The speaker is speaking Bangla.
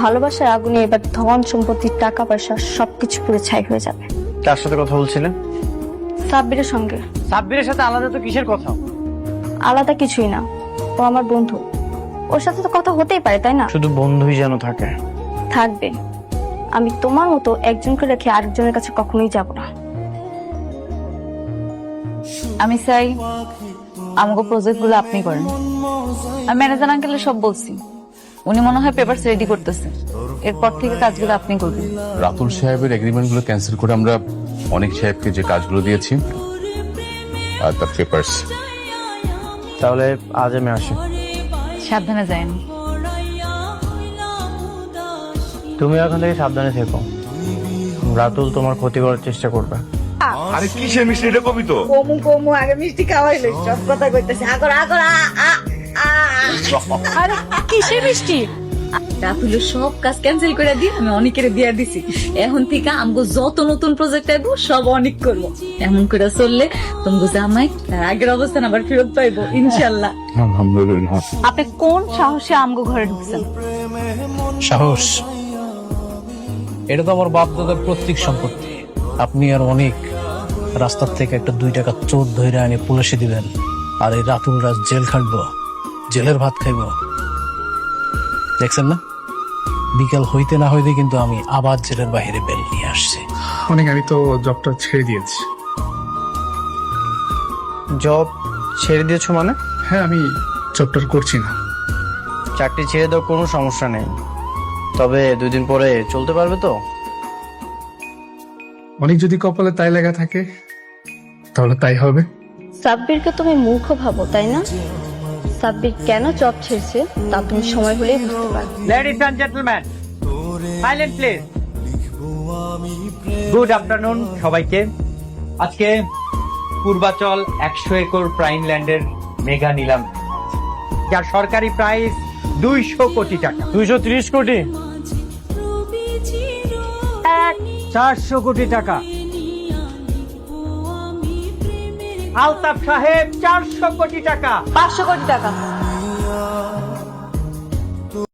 ভালোবাসার আগুনে এবার ধন সম্পত্তি টাকা পয়সা সবকিছু পুরো ছাই হয়ে যাবে। কার সাথে কথা বলছিলেন? সাব্বিরের সঙ্গে। সাব্বিরের সাথে আলাদা তো কিসের কথা? আলাদা কিছুই না, ও আমার বন্ধু, ওর সাথে তো কথা হতেই পারে তাই না? শুধু বন্ধুই যেন থাকে। থাকবে। আমি তোমার মতো একজনকে রেখে আরেকজনের কাছে কখনোই যাব না। আমি চাই আমাকে প্রজেক্ট গুলো আপনি করেন। আমি ম্যানেজার আঙ্কেলের সব বলছি, উনি মনে হয় পেপারস রেডি করতেছে, এরপর থেকে কাজগুলো আপনি করবেন। রাতুল সাহেবের এগ্রিমেন্ট গুলো ক্যান্সেল করে আমরা অনেক সাহেবকে যে কাজগুলো দিয়েছি আর তার পেপারস। তাহলে আজ আমি আসি। সাবধানে যায়েন। তুমি এখন থেকে সাবধানে থেকো, রাতুল তোমার ক্ষতি করার চেষ্টা করবে। আরে কিসের মিষ্টি এটা কবি তো কমু কমু আগে মিষ্টি খাওয়াইলো সব কথা কইতেছে আগর আগর আরে কিসের মিষ্টি? রাতুল সব কাজ ক্যান্সেল করে দিয়ে আমি অনেকের দিয়ে দিছি। এখন থেকে আমগো যত নতুন প্রজেক্ট আইবো সব অনেক করবো। এমন করে চললে তোমাকে জামাই তার আগের অবস্থান আবার ফেরত পাইবো ইনশাল্লাহ। আলহামদুলিল্লাহ। আপনি কোন সাহসে আমগো ঘরে ঢুকছেন? সাহস? এটা তো আমার বাপ দাদার পৈতৃক সম্পত্তি। আপনি আর অনেক রাস্তার থেকে একটা 2 টাকা চোর ধরে আনি পুলিশে দিবেন, আর এই রাতুল রাজ জেল খাটবো, জেলের ভাত খাইব। দেখছেন না, বিকাল হইতে না হইতে কিন্তু আমি আবার জেলের বাইরে বেল নিয়ে আসছি। অনেক আমি তো জবটা ছেড়ে দিয়েছি। জব ছেড়ে দিয়েছো মানে? হ্যাঁ, আমি জবটা করছি না। চাকরি ছেড়ে দাও, কোনো সমস্যা নেই, তবে 2 দিন পরে চলতে পারবে তো? অনেক যদি কপালে তাই লেখা থাকে তাহলে তাই হবে। সাব্বিরকে তুমি মূর্খ ভাবো তাই না? সাব্বির কেন জব ছেড়েছে তা তুমি সময় হলেই বুঝতে পারবে। Ladies and gentleman, silent please. Good afternoon সবাইকে। আজকে পূর্বাচল 100 একর প্রাইম ল্যান্ডের মেগা নিলাম, যার সরকারি প্রাইস 200 কোটি টাকা। 230 কোটি? 400 কোটি টাকা। আলতাফ সাহেব 400 কোটি টাকা। 500 কোটি টাকা।